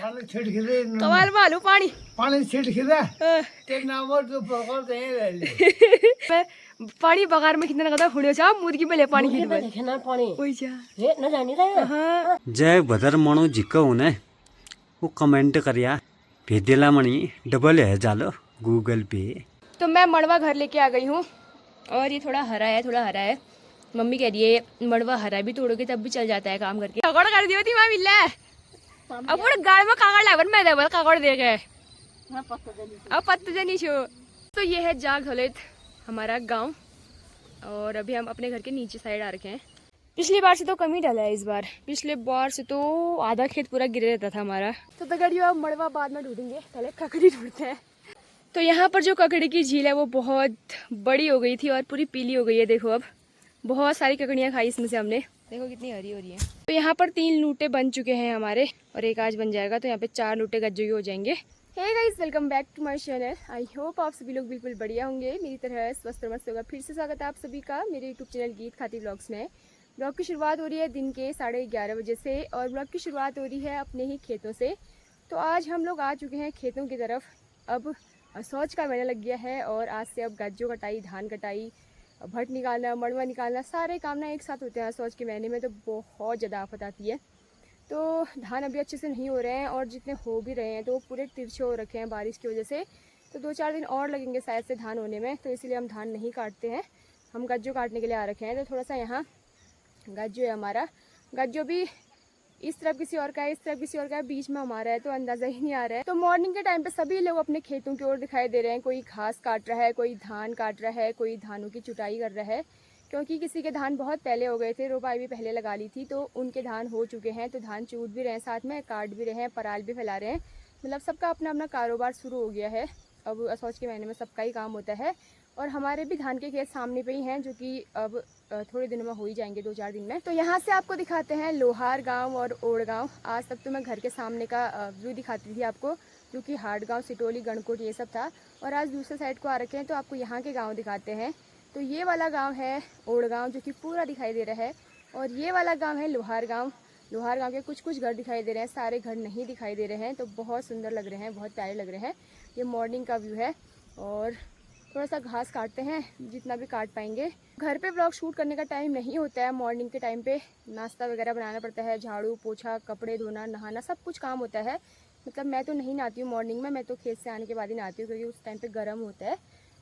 पानी छिड़के कमाल मालू पानी पानी छिड़के ते नामर तो पकड़ दे मैं पानी बगार में कितना लगा हुड़े जा मुर्गी में ले पानी की देखना पानी कोई जा ये न जानी रहे हाँ जय भदर मणु जिक्क हुने वो कमेंट करिया भेदेला मणि डबल है जालो गूगल पे। तो मैं मड़वा घर लेके आ गई हूँ और ये थोड़ा हरा है मम्मी कह रही है मड़वा हरा भी तोड़ोगे तब भी चल जाता है काम करके कागड़ कर दियो थी मैं मिला अब पूरे गाड़ में कागड़ लावन मैं देवल कागड़ दे गए अब पत्ते जनी छो। तो ये है जाग हलेत हमारा गांव और अभी हम अपने घर के नीचे साइड आ रखे हैं। पिछली बार से तो कम ही डाला है इस बार, पिछले बार से तो आधा खेत पूरा गिरे रहता था हमारा। तो तगड़ियो अब मड़वा बाद में ढूंढेंगे, पहले ककड़ी ढूंढते हैं। तो यहाँ पर जो ककड़ी की झील है वो बहुत बड़ी हो गई थी और पूरी पीली हो गई है। देखो अब बहुत सारी ककड़ियाँ खाई इसमें से हमने, देखो कितनी हरी हो रही है। तो यहाँ पर 3 लूटे बन चुके हैं हमारे और एक आज बन जाएगा, तो यहाँ पे 4 लूटे गज्जो हो जाएंगे। Hey guys, welcome back to my channel. I hope आप सभी लोग बिल्कुल बढ़िया होंगे, मेरी तरह स्वस्थ और मस्त होगा। फिर से स्वागत है आप सभी का मेरे यूट्यूब चैनल गीत खाती व्लॉग्स में। ब्लॉग की शुरुआत हो रही है दिन के 11:30 बजे से और ब्लॉग की शुरुआत हो रही है अपने ही खेतों से। तो आज हम लोग आ चुके हैं खेतों की तरफ। अब सोच का महीना लग गया है और आज से अब गज्जो कटाई, धान कटाई, भट निकालना, मड़वा निकालना, सारे काम ना एक साथ होते हैं सोच के महीने में। तो बहुत ज़्यादा आफत आती है। तो धान अभी अच्छे से नहीं हो रहे हैं और जितने हो भी रहे हैं तो पूरे तिरछे हो रखे हैं बारिश की वजह से। तो 2-4 दिन और लगेंगे शायद से धान होने में, तो इसीलिए हम धान नहीं काटते हैं, हम गज्जो काटने के लिए आ रखे हैं। तो थोड़ा सा यहाँ गज्जो है हमारा, गज्जो भी इस तरफ किसी और का है, इस तरफ किसी और का है, बीच में हमारा है, तो अंदाज़ा ही नहीं आ रहा है। तो मॉर्निंग के टाइम पे सभी लोग अपने खेतों की ओर दिखाई दे रहे हैं। कोई घास काट रहा है, कोई धान काट रहा है, कोई धानों की चुटाई कर रहा है, क्योंकि किसी के धान बहुत पहले हो गए थे, रोपाई भी पहले लगा ली थी, तो उनके धान हो चुके हैं। तो धान चूट भी रहे हैं, साथ में काट भी रहे हैं, पराल भी फैला रहे हैं। मतलब सबका अपना अपना कारोबार शुरू हो गया है। अब असौच के महीने में सबका ही काम होता है और हमारे भी धान के खेत सामने पे ही हैं, जो कि अब थोड़े दिनों में हो ही जाएंगे, 2-4 दिन में। तो यहाँ से आपको दिखाते हैं लोहार गांव और ओड़ गांव। आज तक तो मैं घर के सामने का व्यू दिखाती थी आपको, जो कि हाट गांव, सिटोली, गणकोट ये सब था, और आज दूसरे साइड को आ रखे हैं तो आपको यहाँ के गाँव दिखाते हैं। तो ये वाला गाँव है ओड़ गाँव, जो कि पूरा दिखाई दे रहा है, और ये वाला गाँव है लोहार गाँव। लोहार गाँव के कुछ घर दिखाई दे रहे हैं, सारे घर नहीं दिखाई दे रहे हैं। तो बहुत सुंदर लग रहे हैं, बहुत प्यारे लग रहे हैं। ये मॉर्निंग का व्यू है और थोड़ा सा घास काटते हैं जितना भी काट पाएंगे। घर पे ब्लॉग शूट करने का टाइम नहीं होता है मॉर्निंग के टाइम पे, नाश्ता वगैरह बनाना पड़ता है, झाड़ू पोछा, कपड़े धोना, नहाना, सब कुछ काम होता है। मतलब मैं तो नहीं नहाती हूँ मॉर्निंग में, मैं तो खेत से आने के बाद ही नहाती हूँ, क्योंकि उस टाइम पे गर्म होता है,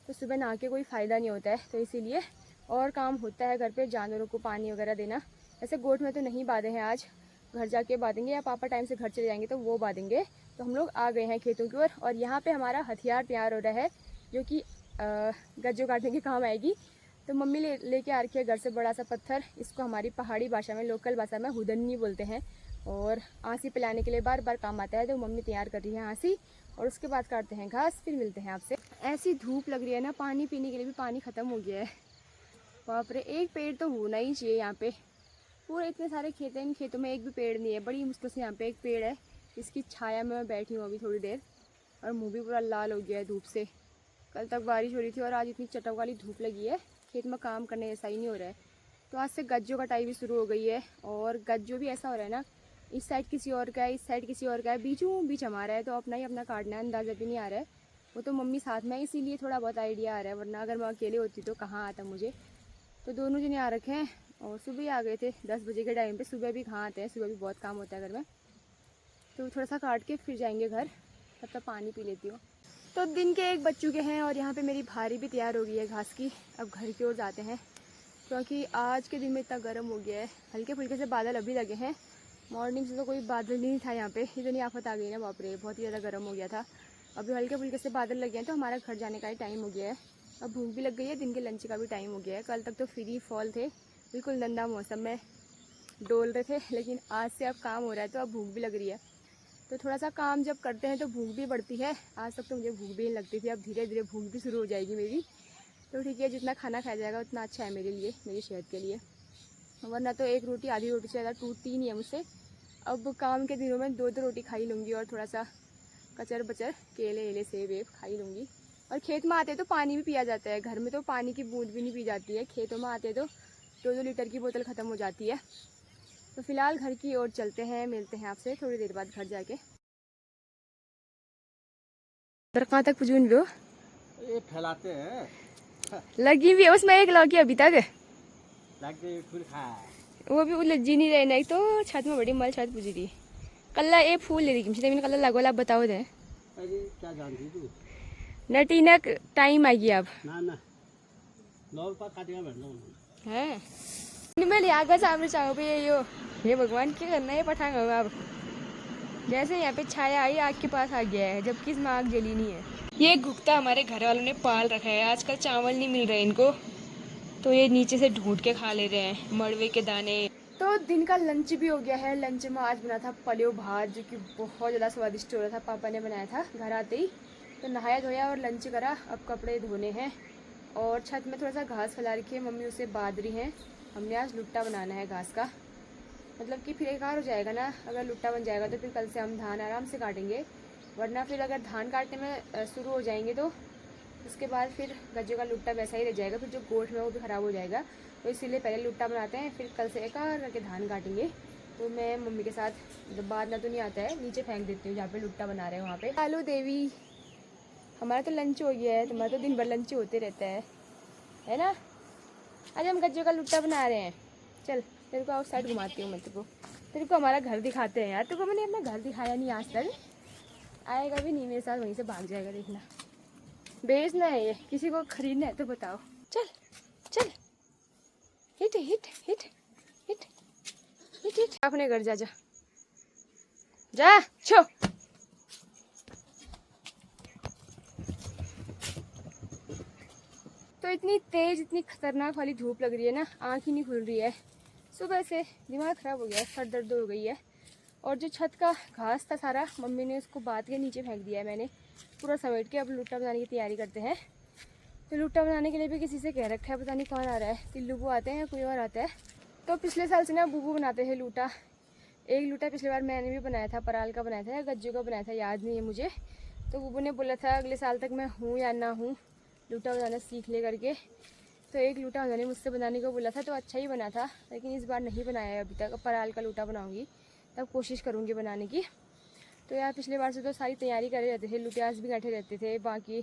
तो सुबह नहा के कोई फ़ायदा नहीं होता है। तो इसीलिए और काम होता है घर पर, जानवरों को पानी वगैरह देना। ऐसे गोट में तो नहीं बांधे हैं, आज घर जाके बांधेंगे, या पापा टाइम से घर चले जाएंगे तो वो बांधेंगे। तो हम लोग आ गए हैं खेतों की ओर और यहाँ पे हमारा हथियार तैयार हो रहा है, जो कि गज्जो काटने के काम आएगी। तो मम्मी लेके आ रखी है घर से बड़ा सा पत्थर, इसको हमारी पहाड़ी भाषा में, लोकल भाषा में हुदन्नी बोलते हैं, और आंसी पिलाने के लिए बार बार काम आता है। तो मम्मी तैयार कर रही है आंसी, और उसके बाद काटते हैं घास, फिर मिलते हैं आपसे। ऐसी धूप लग रही है ना, पानी पीने के लिए भी पानी ख़त्म हो गया है। बाप रे, एक पेड़ तो होना ही चाहिए यहाँ पे। पूरे इतने सारे खेत हैं, इन खेतों में एक भी पेड़ नहीं है। बड़ी मुश्किल से यहाँ पे एक पेड़ है, इसकी छाया में मैं बैठी हूँ अभी थोड़ी देर, और मुँह भी पूरा लाल हो गया है धूप से। कल तक बारिश हो रही थी और आज इतनी चटक वाली धूप लगी है, खेत में काम करने जैसा ही नहीं हो रहा है। तो आज से गज्जो कटाई भी शुरू हो गई है, और गज्जो भी ऐसा हो रहा है ना, इस साइड किसी और का है, इस साइड किसी और का है, बीचों बीच हमारा है। तो अपना ही अपना काटना है, अंदाज़ा भी नहीं आ रहा है। वो तो मम्मी साथ में, इसीलिए थोड़ा बहुत आइडिया आ रहा है, वरना अगर मैं अकेले होती तो कहाँ आता मुझे। तो दोनों जने आ रखे हैं और सुबह ही आ गए थे 10 बजे के टाइम पे। सुबह भी कहाँ आते हैं, सुबह भी बहुत काम होता है घर में। तो थोड़ा सा काट के फिर जाएंगे घर, तब तक पानी पी लेती हूँ। तो दिन के 1 बज चुके हैं और यहाँ पे मेरी भारी भी तैयार हो गई है घास की। अब घर की ओर जाते हैं, क्योंकि आज के दिन में इतना गर्म हो गया है। हल्के फुल्के से बादल अभी लगे हैं, मॉर्निंग से तो कोई बादल नहीं था यहाँ पे। इतनी आफत आ गई ना, बाप रे, बहुत ही ज़्यादा गर्म हो गया था। अभी हल्के फुल्के से बादल लगे हैं, तो हमारा घर जाने का ही टाइम हो गया है। अब भूख भी लग गई है, दिन के लंच का भी टाइम हो गया है। कल तक तो फ्री फॉल थे, बिल्कुल नंदा मौसम में डोल रहे थे, लेकिन आज से अब काम हो रहा है तो अब भूख भी लग रही है। तो थोड़ा सा काम जब करते हैं तो भूख भी बढ़ती है। आज तक तो मुझे भूख भी नहीं लगती थी, अब धीरे धीरे भूख भी शुरू हो जाएगी मेरी। तो ठीक है, जितना खाना खाया जाएगा उतना अच्छा है मेरे लिए, मेरी सेहत के लिए, वरना तो एक रोटी आधी रोटी से ज़्यादा टूटती ही नहीं है मुझसे। अब काम के दिनों में 2-2 रोटी खा ही लूँगी, और थोड़ा सा कचर बचर केले वेले सेब वेब खा ही लूँगी। और खेत में आते तो पानी भी पिया जाता है, घर में तो पानी की बूंद भी नहीं पी जाती है, खेतों में आते तो 2-2 लीटर की बोतल ख़त्म हो जाती है। तो फिलहाल घर की ओर चलते हैं, मिलते हैं आपसे थोड़ी देर बाद घर जाके। तर कहाँ तक पुजून भी हो ये फैलाते हैं लगी भी है उसमें एक लौकी अभी तक लग गई फूल खा वो भी उलझी नहीं रही नहीं तो छत में बड़ी मल छत पुजी रही कल ये फूल ले रही मैंने कल लगोला आप बताओ दे अरे क्या जानती तू नटीनक टाइम आएगी अब ना ना लोग पा काटेगा बैठ लो हैं मैं ले आगा सामने चाहो पे यो हे भगवान क्या करना है पठांग अब जैसे यहाँ पे छाया आई आग के पास आ गया है जबकि इसमें आग जली नहीं है ये गुप्ता हमारे घर वालों ने पाल रखा है आजकल चावल नहीं मिल रहे इनको तो ये नीचे से ढूंढ के खा ले रहे हैं मड़वे के दाने तो दिन का लंच भी हो गया है लंच में आज बना था पलेव भात जो कि बहुत ज़्यादा स्वादिष्ट हो रहा था पापा ने बनाया था घर आते ही तो नहाया धोया और लंच करा अब कपड़े धोने हैं और छत में थोड़ा सा घास फैला रखी है मम्मी उसे बांध रही हैं हमने आज लुट्टा बनाना है घास का मतलब कि फिर एक बार हो जाएगा ना अगर लुट्टा बन जाएगा तो फिर कल से हम धान आराम से काटेंगे वरना फिर अगर धान काटने में शुरू हो जाएंगे तो उसके बाद फिर गज्जे का लुट्टा वैसा ही रह जाएगा फिर जो गोठ में वो भी ख़राब हो जाएगा तो इसीलिए पहले लुट्टा बनाते हैं फिर कल से एक करके धान काटेंगे तो मैं मम्मी के साथ बांधना तो नहीं आता है नीचे फेंक देती हूँ जहाँ पे लुट्टा बना रहे हैं वहाँ पे आलू देवी हमारा तो लंच हो गया है तुम्हारा तो दिन भर लंच होते रहता है ना आज हम गज्जे का लुट्टा बना रहे हैं चल तेरे को आउट साइड घुमाती हूँ मैं तेरे को हमारा घर दिखाते हैं यार तेरे को मैंने अपना घर दिखाया नहीं आज तक आएगा भी नहीं मेरे साथ वहीं से भाग जाएगा देखना बेचना है ये किसी को खरीदना है तो बताओ चल चल hit hit hit hit hit hit अपने घर जा जा जा छो तो इतनी तेज इतनी खतरनाक वाली धूप लग रही है ना आँख ही नहीं खुल रही है सुबह से दिमाग ख़राब हो गया है सर दर्द हो गई है और जो छत का घास था सारा मम्मी ने उसको बात के नीचे फेंक दिया है मैंने पूरा समेट के अब लुट्टा बनाने की तैयारी करते हैं तो लुट्टा बनाने के लिए भी किसी से कह रखा है पता नहीं कौन आ रहा है तिल्लू आते हैं या कोई और आता है तो पिछले साल से ना बूबू बनाते हैं लूटा एक लूटा पिछले बार मैंने भी बनाया था पराल का बनाया था या गज्जू का बनाया था याद नहीं है मुझे तो बूबू ने बोला था अगले साल तक मैं हूँ या ना हूँ लूटा बनाना सीख ले करके तो एक लूटा उन्होंने मुझसे बनाने को बोला था तो अच्छा ही बना था लेकिन इस बार नहीं बनाया है अभी तक अब पराल का लूटा बनाऊंगी तब कोशिश करूंगी बनाने की तो यार पिछले बार से तो सारी तैयारी करे रहते थे लुटियास भी बैठे रहते थे बाकी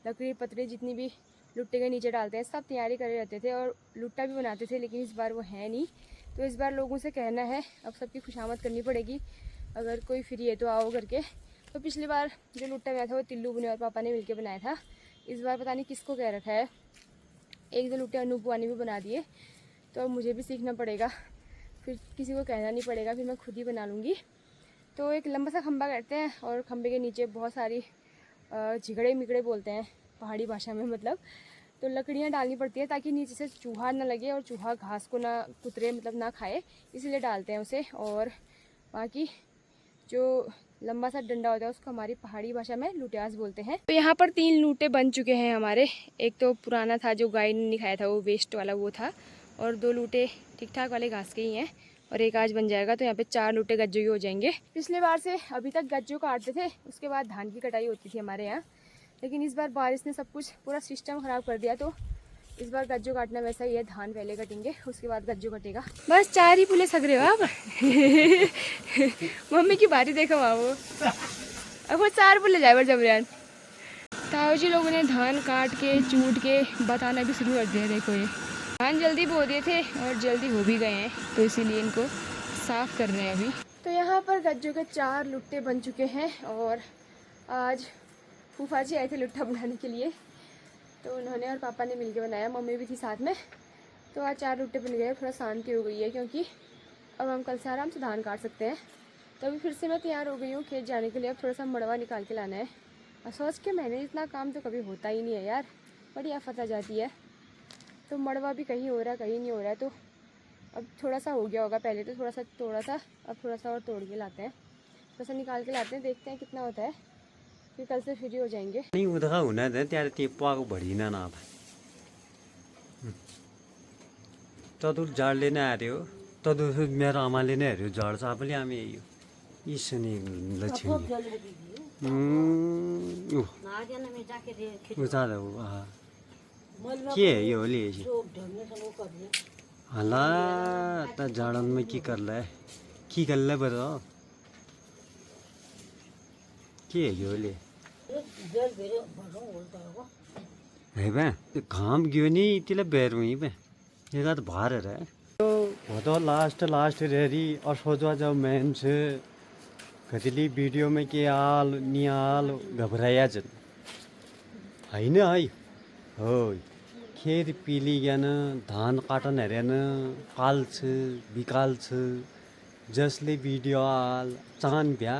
लकड़ी पतरे जितनी भी लुट्टे के नीचे डालते हैं सब तैयारी करे रहते थे और लुट्टा भी बनाते थे लेकिन इस बार वो है नहीं तो इस बार लोगों से कहना है अब सबकी खुशामद करनी पड़ेगी अगर कोई फ्री है तो आओ करके तो पिछली बार जो लुट्टा बनाया था वो तिल्लू बुने और पापा ने मिलकर बनाया था इस बार पता नहीं किसको कह रखा है एक दो लुट्टे अनूप बुआ ने भी बना दिए तो अब मुझे भी सीखना पड़ेगा फिर किसी को कहना नहीं पड़ेगा फिर मैं खुद ही बना लूँगी तो एक लंबा सा खंबा करते हैं और खंबे के नीचे बहुत सारी झिगड़े मिगड़े बोलते हैं पहाड़ी भाषा में मतलब तो लकड़ियाँ डालनी पड़ती है ताकि नीचे से चूहा ना लगे और चूहा घास को ना कुतरे मतलब ना खाए इसीलिए डालते हैं उसे और बाकी जो लंबा सा डंडा होता है उसको हमारी पहाड़ी भाषा में लुटियास बोलते हैं तो यहाँ पर 3 लूटे बन चुके हैं हमारे एक तो पुराना था जो गाय ने नहीं खाया था वो वेस्ट वाला वो था और 2 लूटे ठीक ठाक वाले घास के ही हैं और एक आज बन जाएगा तो यहाँ पे 4 लूटे गज्जों के हो जाएंगे पिछले बार से अभी तक गज्जों काटते थे उसके बाद धान की कटाई होती थी हमारे यहाँ लेकिन इस बार बारिश ने सब कुछ पूरा सिस्टम ख़राब कर दिया तो इस बार गज्जों काटना वैसा ही है धान पहले कटेंगे उसके बाद गज्जों कटेगा बस 4 ही पुले सग रहे हो आप मम्मी की बारी देखो वो अब वो 4 पुले जाए बार जबरियान ताऊ जी लोगों ने धान काट के चूट के बताना भी शुरू कर दिया देखो ये धान जल्दी बो दिए थे और जल्दी हो भी गए हैं तो इसीलिए इनको साफ़ कर रहे हैं अभी तो यहाँ पर गज्जों के 4 लुट्टे बन चुके हैं और आज फूफा जी आए थे लुट्टा बनाने के लिए तो उन्होंने और पापा ने मिलकर बनाया मम्मी भी थी साथ में तो आज 4 लुट्टे बन गए थोड़ा शांति हो गई है क्योंकि अब हम कल से आराम से धान काट सकते हैं तो अभी फिर से मैं तैयार हो गई हूँ खेत जाने के लिए अब थोड़ा सा मड़वा निकाल के लाना है और सोच के मैंने इतना काम तो कभी होता ही नहीं है यार बड़ी आफत आ जाती है तो मड़वा भी कहीं हो रहा है कहीं नहीं हो रहा है तो अब थोड़ा सा हो गया होगा पहले तो थोड़ा सा अब थोड़ा सा और तोड़ के लाते हैं थोड़ा सा निकाल के लाते हैं देखते हैं कितना होता है फिर कल से फ्री हो जाएंगे नहीं उधर होना था त्यार त्यो पाको भड़ी ना ना तदुर झाड लिन आयो तदुर मेरो आमाले नै हेऱ्यो झाड चाहिँ आफूले आमी आयो ईशनी लक्ष्मी उता के है यो होली हला त झाड़न में की कर ले बता के है यो होली है बे घाम गयो नि तिला बेर हुई बे ये तो बाहर है वो तो लास्ट रेरी और सोचवा जाओ मेन से कतिली वीडियो में के हाल निहाल घबराया जन होइन है हो खेत पिली गएन धान काटन हेरेन काल्छ बिकाल्छ जसले भिडियो हाल चाहन भ्या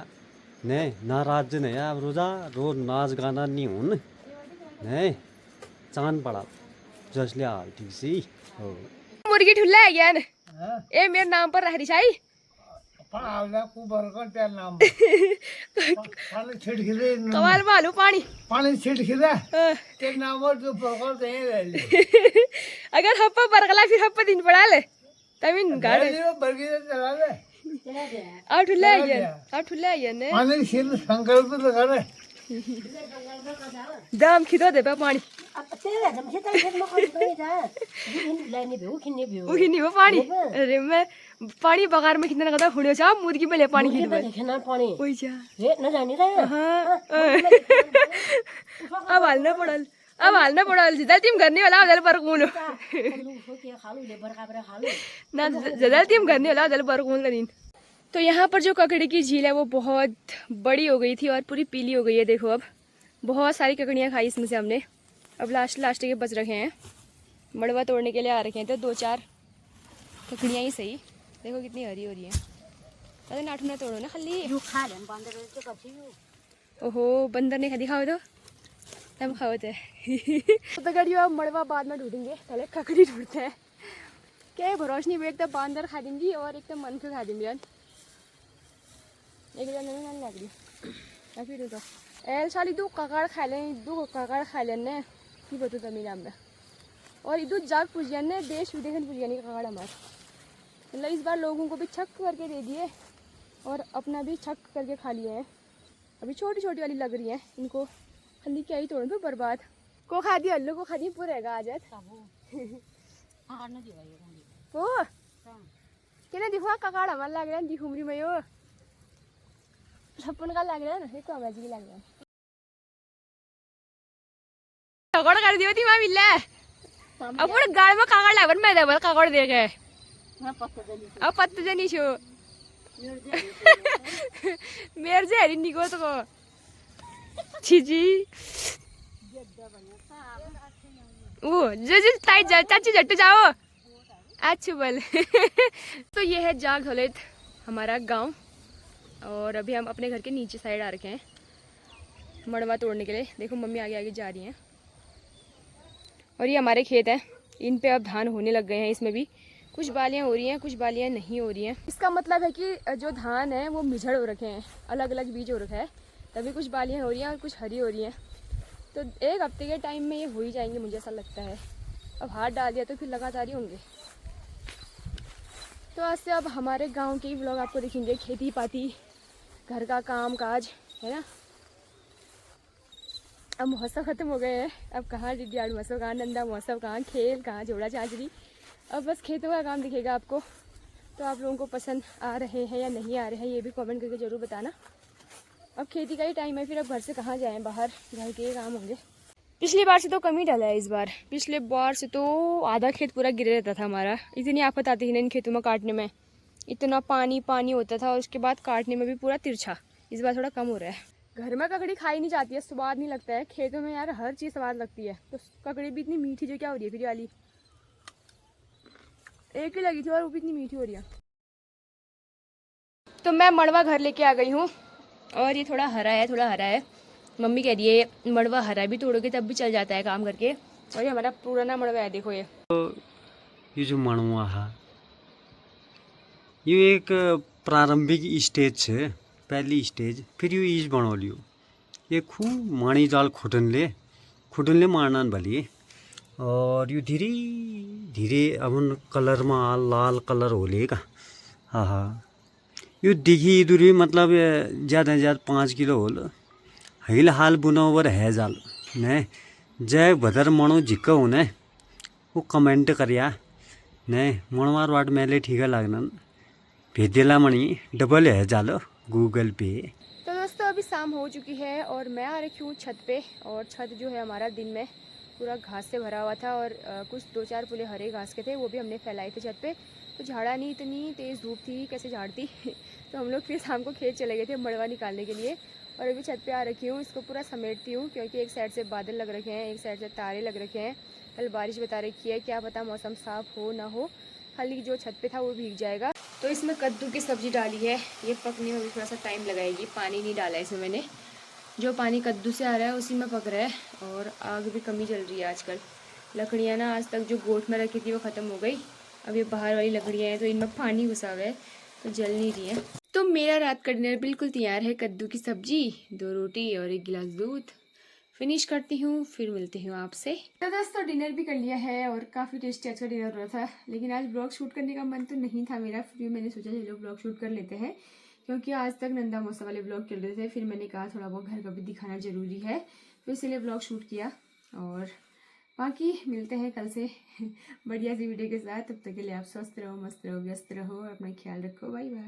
ने नाराज ने अब रोजा रोज नाच गाना नहीं हुन ने चाहन पड़ा जसले हाल ठीक सी हो मुर्गी ठुल्ला है ज्ञान हाँ ए मेरे नाम पर रह रही छाई पण आवला खूप बरकत त्या नाम पाणी छिडखिले कमाल मालू पानी पाणी छिडखिले हाँ। ते नामवर जो प्रकल्प हे राहिले अगर हप्पा बरगला फिर हप्पा दिन पड़ा ले तमिन गाड़े बरगीले चलाले आ ठुल्ला है ज्ञान आ ठुल्ला है ज्ञान पाणी शिर संकल्प तर करे दाम खिदो दे बा पानी उखिनी वो पानी अरे मैं पानी बगार में कितना कदा हुड़े सा मुर्गी में ले पानी खिद में ओई जा हाँ अब हालना पड़ल जिदा टीम करने वाला उधर पर कौन ना ज्यादा टीम करने वाला उधर पर कौन लनीन तो यहाँ पर जो ककड़ी की झील है वो बहुत बड़ी हो गई थी और पूरी पीली हो गई है। देखो अब बहुत सारी ककड़ियाँ खाई इसमें से हमने। अब लास्ट के बच रखे हैं, मड़वा तोड़ने के लिए आ रखे हैं तो 2-4 ककड़ियाँ ही सही। देखो कितनी हरी हो रही है। अरे नाठू ना तोड़ो ना खाली ओहो बंदर ने खा दिखाओ तो हम खाओ थे तो ककड़ियों अब मड़वा बाद में ढूंढेंगे, पहले ककड़ी ढूंढते हैं। क्या भरोस नहीं, एक तो बंदर खा देंगी और एक तो मन के खा देंगी। एक जन नहीं लग रही फिर तो एल साली दो ककड़ खा लें ने की बतो तमी नाम में और इधर जाग पूजियन ने देश विदेश पूजियन ककड़ हमारे मतलब इस बार लोगों को भी छक करके दे दिए और अपना भी छक करके खा लिए हैं। अभी छोटी छोटी वाली लग रही हैं, इनको हल्दी क्या ही तोड़ दो बर्बाद को खा दिया अल्लू को खा दी पूरे आ जाए को क्या दिखो ककड़ हमारे लग रहा है दिखुमरी में यो छप्पन का लग रहा है ना एक आवाज भी लग रहा है ककड़ कर दियो थी मां मिले अब पूरे गाड़ में ककड़ लग मैं दे ककड़ दे गए अब पत्ते जनी छो मेरे से हरी निको तो छीजी ओ जो ताई चाची जट्टू जाओ अच्छा बोल तो ये है जाग हलेत हमारा गांव और अभी हम अपने घर के नीचे साइड आ रखे हैं मड़वा तोड़ने के लिए। देखो मम्मी आगे आगे जा रही हैं और ये हमारे खेत हैं, इन पे अब धान होने लग गए हैं। इसमें भी कुछ बालियाँ हो रही हैं, कुछ बालियाँ नहीं हो रही हैं। इसका मतलब है कि जो धान है वो मिझड़ हो रखे हैं, अलग अलग बीज हो रखा है, तभी कुछ बालियाँ हो रही हैं और कुछ हरी हो रही हैं। तो 1 हफ्ते के टाइम में ये हो ही जाएंगे मुझे ऐसा लगता है। अब हाथ डाल दिया तो फिर लगातार ही होंगे। तो आज से अब हमारे गाँव के ही व्लॉग आपको दिखेंगे, खेती पाती घर का काम काज है ना। अब महोत्सव खत्म हो गए हैं, अब कहाँ डिडियाड़ महोत्सव, कहाँ नंदा महोत्सव, कहाँ खेल, कहाँ जोड़ा चांचरी, अब बस खेतों का काम दिखेगा आपको। तो आप लोगों को पसंद आ रहे हैं या नहीं आ रहे हैं ये भी कमेंट करके ज़रूर बताना। अब खेती का ही टाइम है, फिर अब घर से कहाँ जाएँ, बाहर घर के काम होंगे। पिछली बार से तो कम ही डाला है इस बार, पिछले बार से तो आधा खेत पूरा गिरे रहता था हमारा। इतनी आफत आती थी ना इन खेतों में काटने में, इतना पानी होता था और उसके बाद काटने में भी पूरा तिरछा। इस बार थोड़ा कम हो रहा है। घर में ककड़ी खाई नहीं जाती है, स्वाद नहीं लगता है। खेतों में यार हर चीज़ स्वाद लगती है, तो ककड़ी भी इतनी मीठी जो क्या हो रही है फिर वाली एक ही लगी थी और वो भी इतनी मीठी हो रही है। तो मैं मड़वा घर लेके आ गई हूँ और ये थोड़ा हरा है। मम्मी कह रही है मड़वा हरा भी तोड़ोगे तब भी चल जाता है काम करके। और ये हमारा पुराना मड़वा है, देखो ये जो मड़वा है ये एक प्रारंभिक स्टेज है, पहली स्टेज। फिर यो ईज बनो लियो ये खूब माणी जाल खुटनले मारना भली और यो धीरे धीरे अब कलर में लाल कलर होले का। हाँ यो दिखी दूरी मतलब ज़्यादा से ज़्यादा 5 किलो होल हिल हाल बुनावर है जाल ने जय भदर मणो झिक्का होने वो कमेंट करिया ने मणवार वाट मेले ठीक है लगना भेदेला मणि डबल है जालो गूगल पे। तो दोस्तों अभी शाम हो चुकी है और मैं आ रखी हूँ छत पे। और छत जो है हमारा दिन में पूरा घास से भरा हुआ था और कुछ 2-4 पुले हरे घास के थे, वो भी हमने फैलाए थे छत पे। तो झाड़ा नहीं, इतनी तेज़ धूप थी, कैसे झाड़ती। तो हम लोग फिर शाम को खेत चले गए थे मड़वा निकालने के लिए। और अभी छत पे आ रखी हूँ, इसको पूरा समेटती हूँ क्योंकि एक साइड से बादल लग रखे हैं, एक साइड से तारे लग रखे हैं। कल बारिश बता रखी है, क्या पता मौसम साफ़ हो ना हो, खाली जो छत पे था वो भीग जाएगा। तो इसमें कद्दू की सब्ज़ी डाली है, ये पकने में भी थोड़ा सा टाइम लगाएगी। पानी नहीं डाला है इसमें मैंने, जो पानी कद्दू से आ रहा है उसी में पक रहा है। और आग भी कमी जल रही है आजकल। लकड़ियाँ ना आज तक जो गोट में रखी थी वो ख़त्म हो गई, अब ये बाहर वाली लकड़ियाँ हैं तो इनमें पानी घुसा हुआ है तो जल नहीं रही है। तो मेरा रात का डिनर बिल्कुल तैयार है, कद्दू की सब्जी, 2 रोटी और 1 गिलास दूध। फिनिश करती हूँ, फिर मिलती हूँ आपसे। तो दोस्तों डिनर भी कर लिया है और काफ़ी टेस्टी अच्छा डिनर हो रहा था। लेकिन आज ब्लॉग शूट करने का मन तो नहीं था मेरा, फिर भी मैंने सोचा चलो ब्लॉग शूट कर लेते हैं क्योंकि आज तक नंदा मौसा वाले ब्लॉग चल रहे थे। फिर मैंने कहा थोड़ा बहुत घर का भी दिखाना ज़रूरी है, तो इसलिए ब्लॉग शूट किया। और बाकी मिलते हैं कल से बढ़िया सी वीडियो के साथ। तब तक के लिए आप स्वस्थ रहो, मस्त रहो, व्यस्त रहो, अपना ख्याल रखो। Bye bye.